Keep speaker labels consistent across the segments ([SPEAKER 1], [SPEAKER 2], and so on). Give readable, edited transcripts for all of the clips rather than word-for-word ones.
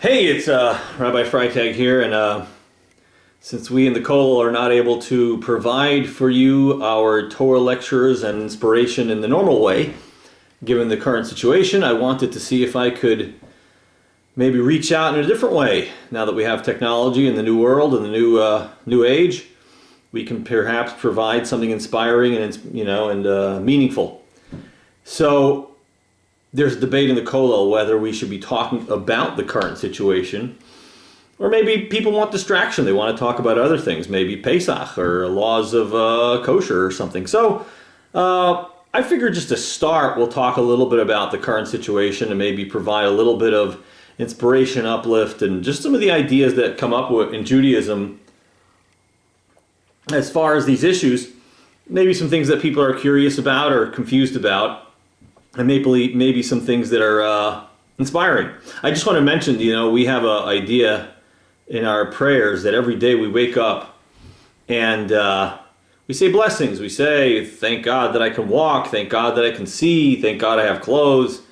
[SPEAKER 1] Hey, it's Rabbi Freitag here, and since we in the Kollel are not able to provide for you our Torah lectures and inspiration in the normal way, given the current situation, I wanted to see if I could maybe reach out in a different way. Now that we have technology in the new world and the new age, we can perhaps provide something inspiring and meaningful. So there's debate in the Kollel whether we should be talking about the current situation, or maybe people want distraction. They want to talk about other things, maybe Pesach or laws of kosher or something. So I figured just to start, we'll talk a little bit about the current situation and maybe provide a little bit of inspiration, uplift, and just some of the ideas that come up with in Judaism as far as these issues. Maybe some things that people are curious about or confused about, and maybe some things that are inspiring. I just want to mention, we have an idea in our prayers that every day we wake up and we say blessings. We say, thank God that I can walk, thank God that I can see, thank God I have clothes.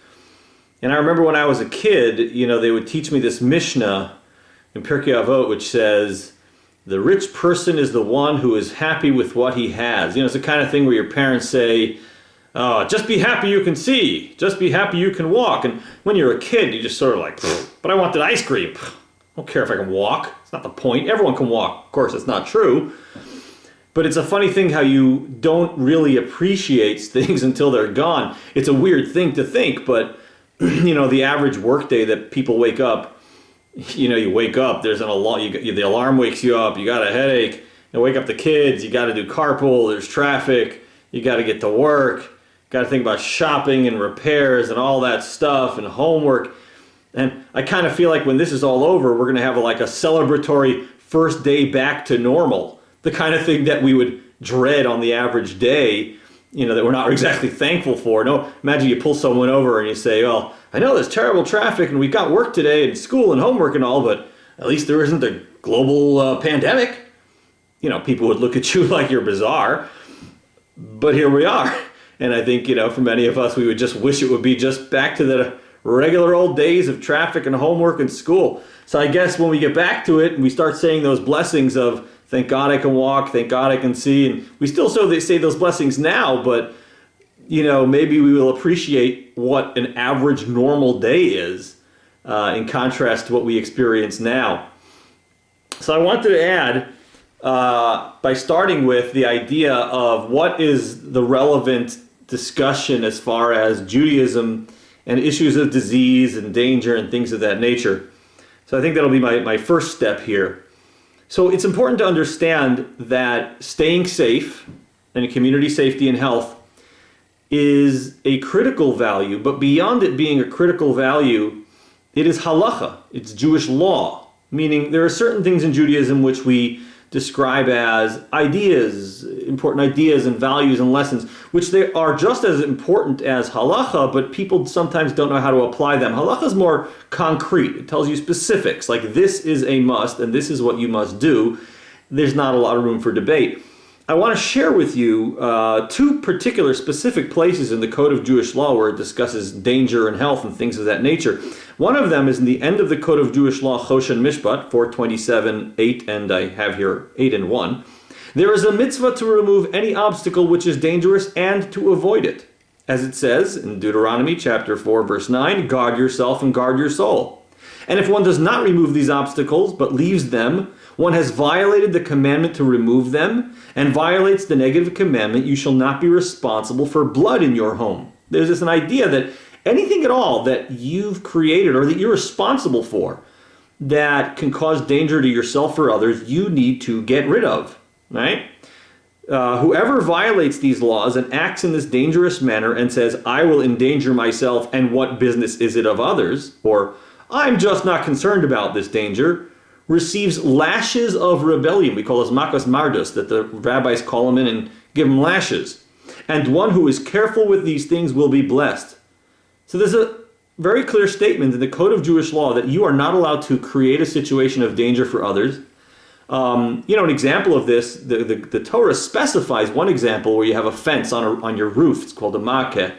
[SPEAKER 1] And I remember when I was a kid, they would teach me this Mishnah in Pirkei Avot, which says, the rich person is the one who is happy with what he has. It's the kind of thing where your parents say, just be happy you can see. Just be happy you can walk. And when you're a kid, you just sort of like, but I wanted ice cream. I don't care if I can walk. It's not the point. Everyone can walk. Of course, that's not true. But it's a funny thing how you don't really appreciate things until they're gone. It's a weird thing to think, but the average workday that people wake up, you wake up, there's an alarm, the alarm wakes you up, you got a headache, you wake up the kids, you got to do carpool, there's traffic, you got to get to work. Got to think about shopping and repairs and all that stuff and homework. And I kind of feel like when this is all over, we're going to have a celebratory first day back to normal. The kind of thing that we would dread on the average day, that we're not exactly thankful for. No, imagine you pull someone over and you say, well, I know there's terrible traffic and we've got work today and school and homework and all, but at least there isn't a global pandemic. People would look at you like you're bizarre. But here we are. And I think, for many of us, we would just wish it would be just back to the regular old days of traffic and homework and school. So I guess when we get back to it and we start saying those blessings of, thank God I can walk, thank God I can see, and we still say those blessings now, but, maybe we will appreciate what an average normal day is in contrast to what we experience now. So I wanted to add, by starting with the idea of what is the relevant discussion as far as Judaism and issues of disease and danger and things of that nature. So I think that'll be my first step here. So it's important to understand that staying safe and community safety and health is a critical value, but beyond it being a critical value, it is halacha, it's Jewish law, meaning there are certain things in Judaism which we describe as ideas, important ideas and values and lessons, which they are just as important as halacha, but people sometimes don't know how to apply them. Halacha is more concrete. It tells you specifics, like this is a must and this is what you must do. There's not a lot of room for debate. I want to share with you two particular specific places in the Code of Jewish Law where it discusses danger and health and things of that nature. One of them is in the end of the Code of Jewish Law, Choshen Mishpat, 427:8, and I have here 8 and 1. There is a mitzvah to remove any obstacle which is dangerous and to avoid it. As it says in Deuteronomy chapter 4, verse 9, guard yourself and guard your soul. And if one does not remove these obstacles but leaves them, one has violated the commandment to remove them and violates the negative commandment, you shall not be responsible for blood in your home. There's this an idea that anything at all that you've created or that you're responsible for that can cause danger to yourself or others, you need to get rid of, right? Whoever violates these laws and acts in this dangerous manner and says, I will endanger myself and what business is it of others, or I'm just not concerned about this danger, receives lashes of rebellion. We call this makos mardos, that the rabbis call him in and give him lashes. And one who is careful with these things will be blessed. So there's a very clear statement in the Code of Jewish Law that you are not allowed to create a situation of danger for others. An example of this, the Torah specifies one example where you have a fence on your roof. It's called a makeh.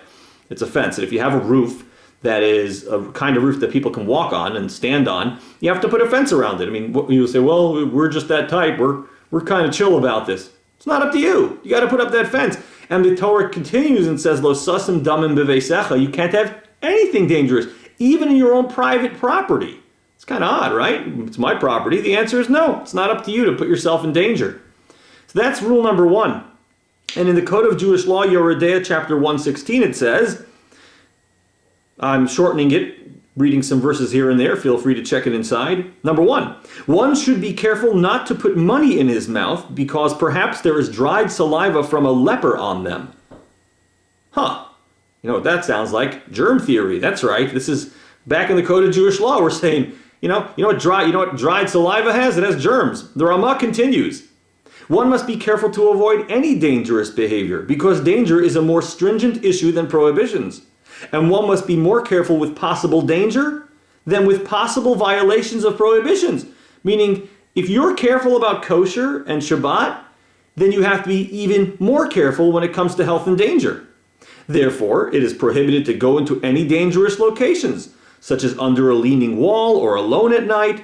[SPEAKER 1] It's a fence. And if you have a roof, that is a kind of roof that people can walk on and stand on, you have to put a fence around it. I mean, you'll say, well, we're just that type. We're kind of chill about this. It's not up to you. You got to put up that fence. And the Torah continues and says, Lo sasim damim b'veisecha. You can't have anything dangerous, even in your own private property. It's kind of odd, right? It's my property. The answer is no. It's not up to you to put yourself in danger. So that's rule number 1. And in the Code of Jewish Law, Yoredea, chapter 116, it says, I'm shortening it, reading some verses here and there. Feel free to check it inside. Number 1, one should be careful not to put money in his mouth because perhaps there is dried saliva from a leper on them. Huh. You know what that sounds like? Germ theory. That's right. This is back in the Code of Jewish Law. We're saying, you know what dried saliva has? It has germs. The Ramah continues. One must be careful to avoid any dangerous behavior because danger is a more stringent issue than prohibitions. And one must be more careful with possible danger than with possible violations of prohibitions. Meaning, if you're careful about kosher and Shabbat, then you have to be even more careful when it comes to health and danger. Therefore, it is prohibited to go into any dangerous locations, such as under a leaning wall or alone at night.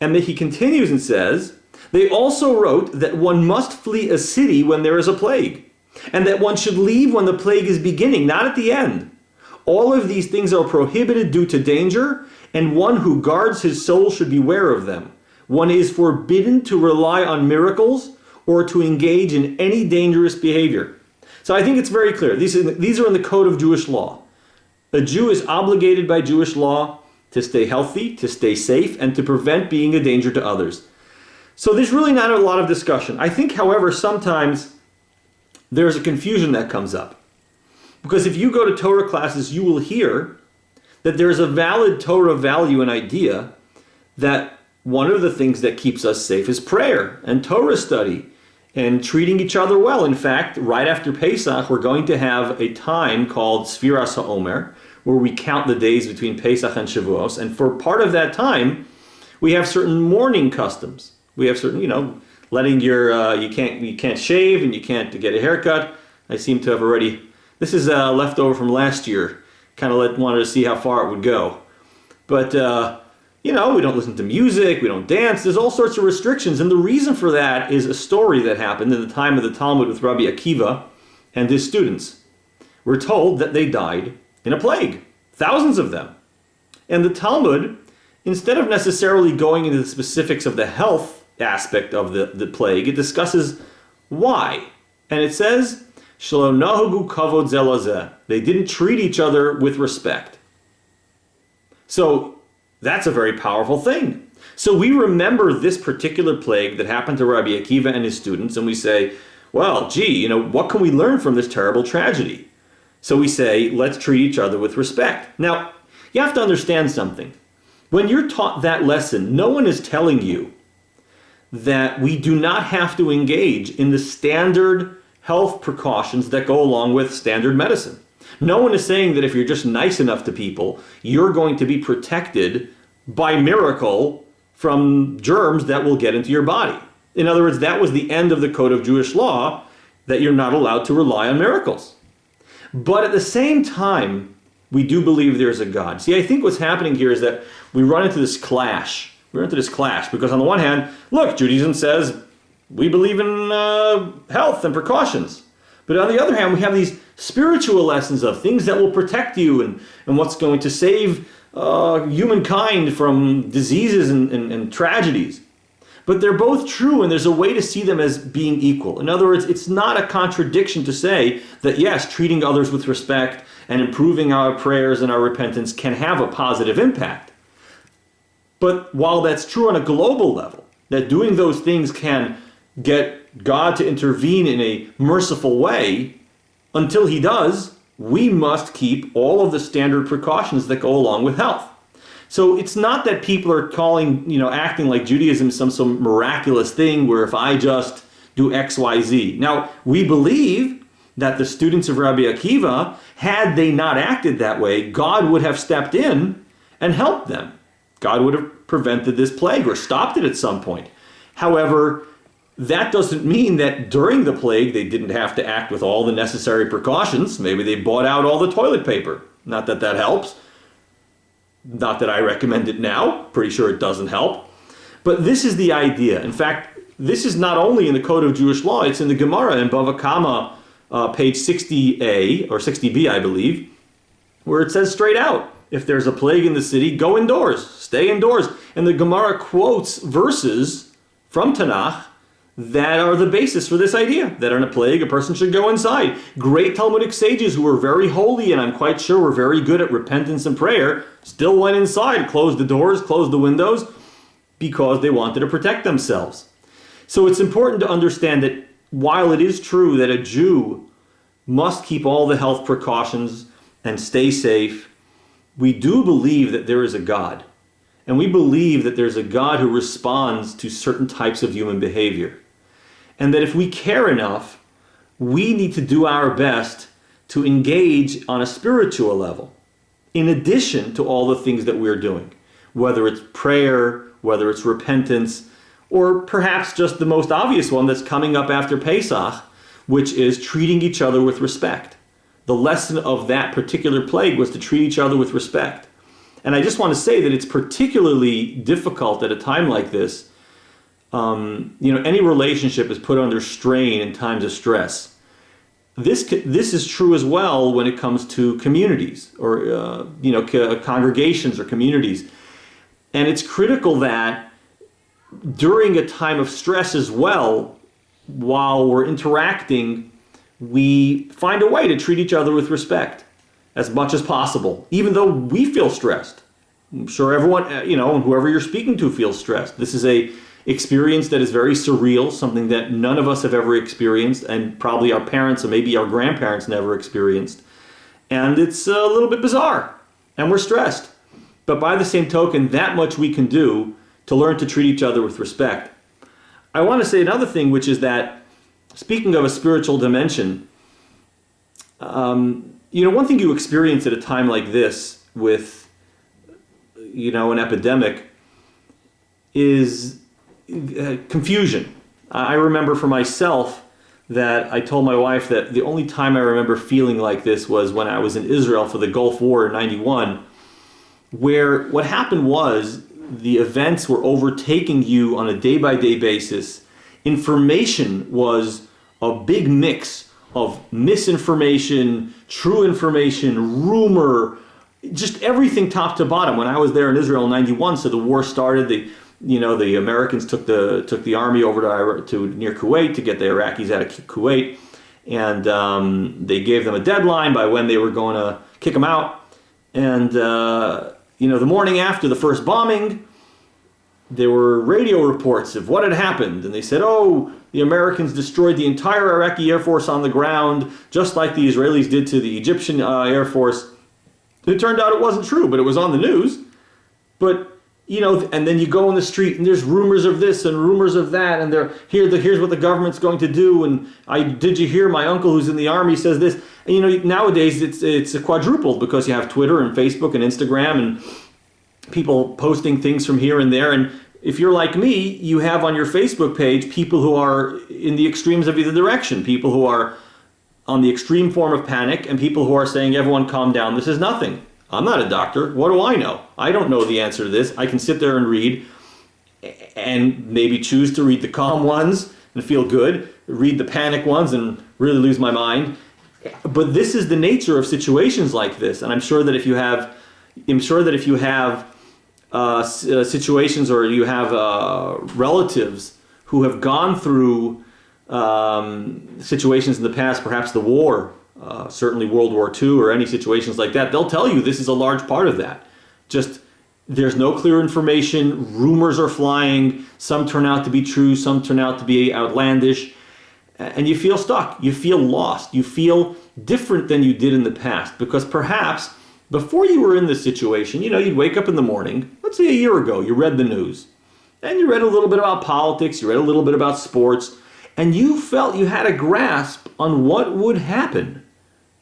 [SPEAKER 1] And then he continues and says, they also wrote that one must flee a city when there is a plague, and that one should leave when the plague is beginning, not at the end. All of these things are prohibited due to danger, and one who guards his soul should beware of them. One is forbidden to rely on miracles or to engage in any dangerous behavior. So I think it's very clear. These are in the Code of Jewish Law. A Jew is obligated by Jewish law to stay healthy, to stay safe, and to prevent being a danger to others. So there's really not a lot of discussion. I think, however, sometimes there's a confusion that comes up. Because if you go to Torah classes, you will hear that there's a valid Torah value and idea that one of the things that keeps us safe is prayer and Torah study and treating each other well. In fact, right after Pesach, we're going to have a time called Sfiras HaOmer, where we count the days between Pesach and Shavuos. And for part of that time, we have certain mourning customs. We have certain, letting your, you can't shave and you can't get a haircut. I seem to have already, this is left over from last year. Kind of wanted to see how far it would go. But, we don't listen to music, we don't dance. There's all sorts of restrictions. And the reason for that is a story that happened in the time of the Talmud with Rabbi Akiva and his students. We're told that they died in a plague. Thousands of them. And the Talmud, instead of necessarily going into the specifics of the health aspect of the plague, it discusses why. And it says, Shelo nahagu kavod zeh lazeh. They didn't treat each other with respect. So that's a very powerful thing. So we remember this particular plague that happened to Rabbi Akiva and his students, and we say, well, what can we learn from this terrible tragedy? So we say, let's treat each other with respect. Now, you have to understand something. When you're taught that lesson, no one is telling you that we do not have to engage in the standard health precautions that go along with standard medicine. No one is saying that if you're just nice enough to people, you're going to be protected by miracle from germs that will get into your body. In other words, that was the end of the Code of Jewish Law, that you're not allowed to rely on miracles. But at the same time, we do believe there's a God. See, I think what's happening here is that we run into this clash. Because on the one hand, look, Judaism says we believe in health and precautions. But on the other hand, we have these spiritual lessons of things that will protect you and what's going to save humankind from diseases and tragedies. But they're both true, and there's a way to see them as being equal. In other words, it's not a contradiction to say that, yes, treating others with respect and improving our prayers and our repentance can have a positive impact. But while that's true on a global level, that doing those things can get God to intervene in a merciful way, until he does, we must keep all of the standard precautions that go along with health. So it's not that people are acting like Judaism is some miraculous thing where if I just do X, Y, Z. Now, we believe that the students of Rabbi Akiva, had they not acted that way, God would have stepped in and helped them. God would have prevented this plague or stopped it at some point. However, that doesn't mean that during the plague they didn't have to act with all the necessary precautions. Maybe they bought out all the toilet paper. Not that that helps. Not that I recommend it now. Pretty sure it doesn't help. But this is the idea. In fact, this is not only in the Code of Jewish Law, it's in the Gemara in Bava Kama, page 60a, or 60b, I believe, where it says straight out, if there's a plague in the city, go indoors, stay indoors. And the Gemara quotes verses from Tanakh that are the basis for this idea, that in a plague, a person should go inside. Great Talmudic sages who were very holy, and I'm quite sure were very good at repentance and prayer, still went inside, closed the doors, closed the windows, because they wanted to protect themselves. So it's important to understand that while it is true that a Jew must keep all the health precautions and stay safe, we do believe that there is a God. And we believe that there's a God who responds to certain types of human behavior. And that if we care enough, we need to do our best to engage on a spiritual level, in addition to all the things that we're doing, whether it's prayer, whether it's repentance, or perhaps just the most obvious one that's coming up after Pesach, which is treating each other with respect. The lesson of that particular plague was to treat each other with respect. And I just want to say that it's particularly difficult at a time like this. Any relationship is put under strain in times of stress. This is true as well when it comes to communities or congregations or communities. And it's critical that during a time of stress as well, while we're interacting, we find a way to treat each other with respect as much as possible, even though we feel stressed. I'm sure everyone, and whoever you're speaking to feels stressed. This is a experience that is very surreal, something that none of us have ever experienced, and probably our parents or maybe our grandparents never experienced. And it's a little bit bizarre, and we're stressed. But by the same token, that much we can do to learn to treat each other with respect. I want to say another thing, which is that, speaking of a spiritual dimension, one thing you experience at a time like this with, an epidemic is confusion. I remember for myself that I told my wife that the only time I remember feeling like this was when I was in Israel for the Gulf War in '91, where what happened was the events were overtaking you on a day-by-day basis. Information was a big mix of misinformation, true information, rumor, just everything top to bottom. When I was there in Israel in '91, so the war started, the Americans took the army over to near Kuwait to get the Iraqis out of Kuwait, and they gave them a deadline by when they were going to kick them out. And the morning after the first bombing, there were radio reports of what had happened, and they said, the Americans destroyed the entire Iraqi Air Force on the ground, just like the Israelis did to the Egyptian Air Force. It turned out it wasn't true, but it was on the news. But, and then you go on the street, and there's rumors of this and rumors of that, and here's what the government's going to do, and did you hear my uncle who's in the army says this? And, nowadays it's quadrupled because you have Twitter and Facebook and Instagram and people posting things from here and there. And if you're like me, you have on your Facebook page people who are in the extremes of either direction, people who are on the extreme form of panic, and people who are saying, everyone calm down, this is nothing. I'm not a doctor. What do I know? I don't know the answer to this. I can sit there and read and maybe choose to read the calm ones and feel good, read the panic ones and really lose my mind. But this is the nature of situations like this. And I'm sure that if you have situations or you have relatives who have gone through situations in the past, perhaps the war, certainly World War II or any situations like that, they'll tell you this is a large part of that. Just there's no clear information, rumors are flying, some turn out to be true, some turn out to be outlandish, and you feel stuck, you feel lost, you feel different than you did in the past, because perhaps before you were in this situation, you'd wake up in the morning, let's say a year ago, you read the news, and you read a little bit about politics, you read a little bit about sports, and you felt you had a grasp on what would happen,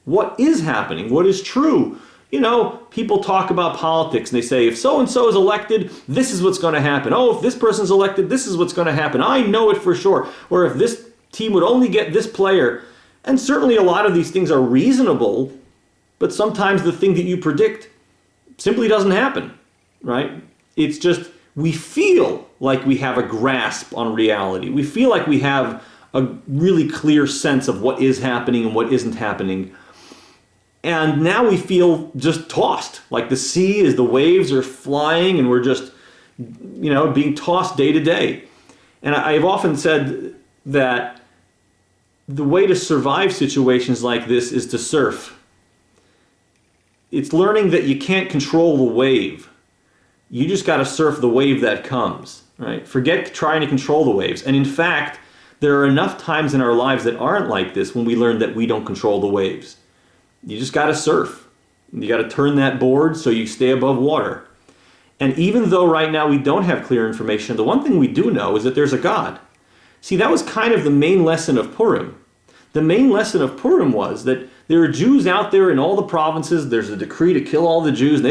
[SPEAKER 1] what is happening, what is true. People talk about politics, and they say, if so-and-so is elected, this is what's going to happen. If this person's elected, this is what's going to happen. I know it for sure. Or if this team would only get this player. And certainly a lot of these things are reasonable, but sometimes the thing that you predict simply doesn't happen, right? It's just we feel like we have a grasp on reality. We feel like we have a really clear sense of what is happening and what isn't happening. And now we feel just tossed, like the sea as the waves are flying and we're just, being tossed day to day. And I've often said that the way to survive situations like this is to surf. It's learning that you can't control the wave. You just got to surf the wave that comes, right? Forget trying to control the waves. And in fact, there are enough times in our lives that aren't like this when we learn that we don't control the waves. You just got to surf. You got to turn that board so you stay above water. And even though right now we don't have clear information, the one thing we do know is that there's a God. See, that was kind of the main lesson of Purim. The main lesson of Purim was that there are Jews out there in all the provinces. There's a decree to kill all the Jews.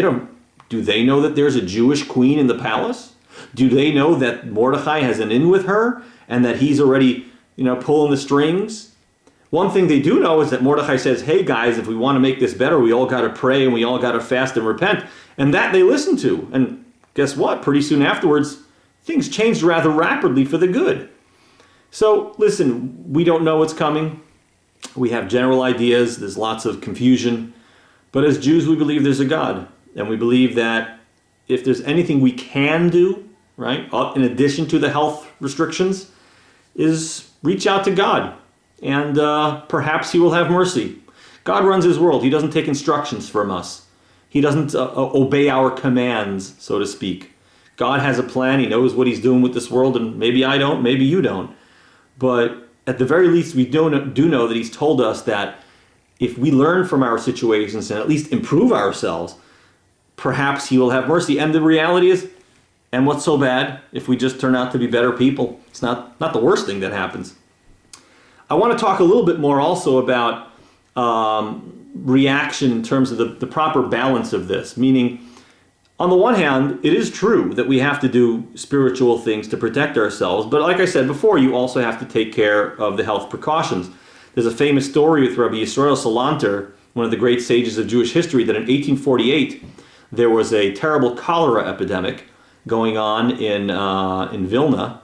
[SPEAKER 1] Do they know that there's a Jewish queen in the palace? Do they know that Mordechai has an in with her and that he's already, pulling the strings? One thing they do know is that Mordechai says, hey guys, if we want to make this better, we all got to pray and we all got to fast and repent. And that they listen to. And guess what? Pretty soon afterwards, things changed rather rapidly for the good. So listen, we don't know what's coming. We have general ideas. There's lots of confusion. But as Jews, we believe there's a God. And we believe that if there's anything we can do, right, in addition to the health restrictions, is reach out to God. And perhaps he will have mercy. God runs his world. He doesn't take instructions from us. He doesn't obey our commands, so to speak. God has a plan. He knows what he's doing with this world, and maybe I don't, maybe you don't. But at the very least, we do know that he's told us that if we learn from our situations and at least improve ourselves, perhaps he will have mercy. And the reality is, and what's so bad if we just turn out to be better people? It's not the worst thing that happens. I want to talk a little bit more also about reaction in terms of the proper balance of this. Meaning, on the one hand, it is true that we have to do spiritual things to protect ourselves. But like I said before, you also have to take care of the health precautions. There's a famous story with Rabbi Yisrael Salanter, one of the great sages of Jewish history, that in 1848 there was a terrible cholera epidemic going on in Vilna.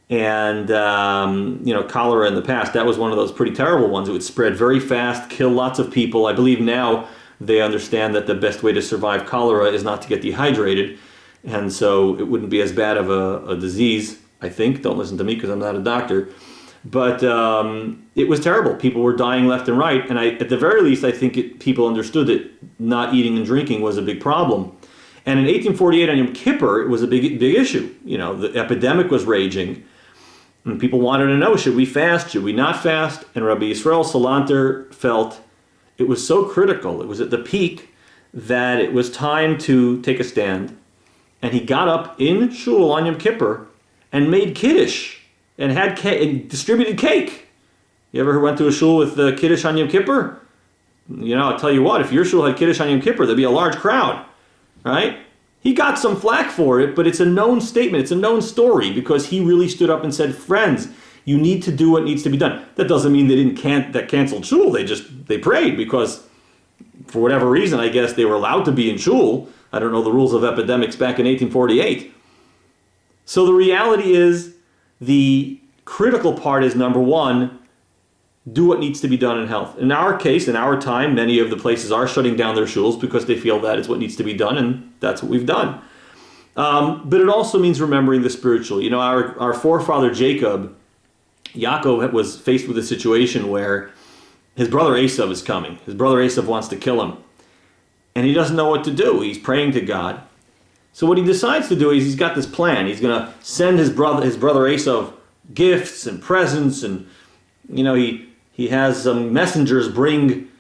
[SPEAKER 1] And, cholera in the past, that was one of those pretty terrible ones. It would spread very fast, kill lots of people. I believe now they understand that the best way to survive cholera is not to get dehydrated. And so it wouldn't be as bad of a disease, I think. Don't listen to me because I'm not a doctor. But it was terrible. People were dying left and right. And at the very least, I think people understood that not eating and drinking was a big problem. And in 1848 on Yom Kippur, it was a big issue. The epidemic was raging. And people wanted to know, should we fast? Should we not fast? And Rabbi Yisrael Salanter felt it was so critical. It was at the peak that it was time to take a stand. And he got up in shul on Yom Kippur and made kiddush and and distributed cake. You ever went to a shul with kiddush on Yom Kippur? I'll tell you what, if your shul had kiddush on Yom Kippur, there'd be a large crowd, right? He got some flack for it, but it's a known statement. It's a known story because he really stood up and said, friends, you need to do what needs to be done. That doesn't mean they canceled shul. They prayed because for whatever reason, I guess they were allowed to be in shul. I don't know the rules of epidemics back in 1848. So the reality is the critical part is, number one, do what needs to be done in health. In our case, in our time, many of the places are shutting down their shuls because they feel that is what needs to be done, and that's what we've done. But it also means remembering the spiritual. Our forefather Yaakov was faced with a situation where his brother Esav is coming. His brother Esav wants to kill him. And he doesn't know what to do. He's praying to God. So what he decides to do is he's got this plan. He's going to send his brother Esav gifts and presents, and he has some messengers bring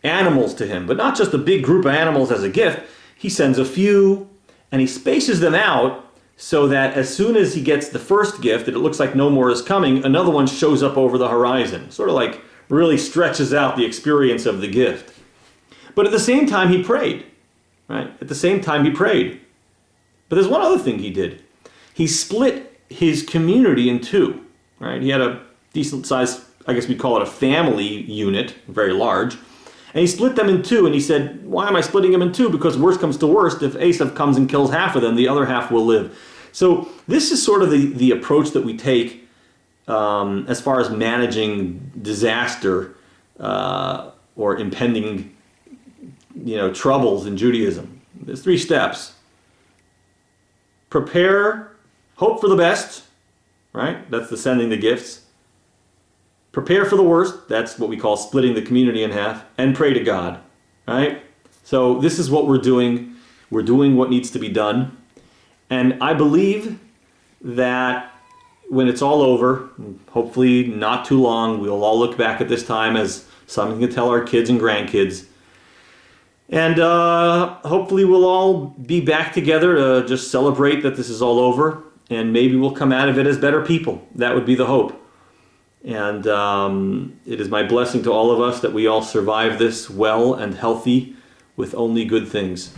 [SPEAKER 1] animals to him, but not just a big group of animals as a gift. He sends a few, and he spaces them out so that as soon as he gets the first gift, and it looks like no more is coming, another one shows up over the horizon. Sort of like really stretches out the experience of the gift. But at the same time, he prayed, right? At the same time, he prayed. But there's one other thing he did. He split his community in two, right? He had a decent size, I guess we'd call it a family unit, very large. And he split them in two, and he said, why am I splitting them in two? Because worst comes to worst, if Esav comes and kills half of them, the other half will live. So this is sort of the approach that we take as far as managing disaster or impending troubles in Judaism. There's 3 steps. Prepare, hope for the best, right? That's the sending the gifts. Prepare for the worst, that's what we call splitting the community in half, and pray to God, right? So this is what we're doing. We're doing what needs to be done. And I believe that when it's all over, hopefully not too long, we'll all look back at this time as something to tell our kids and grandkids. And hopefully we'll all be back together to just celebrate that this is all over, and maybe we'll come out of it as better people. That would be the hope. And it is my blessing to all of us that we all survive this well and healthy with only good things.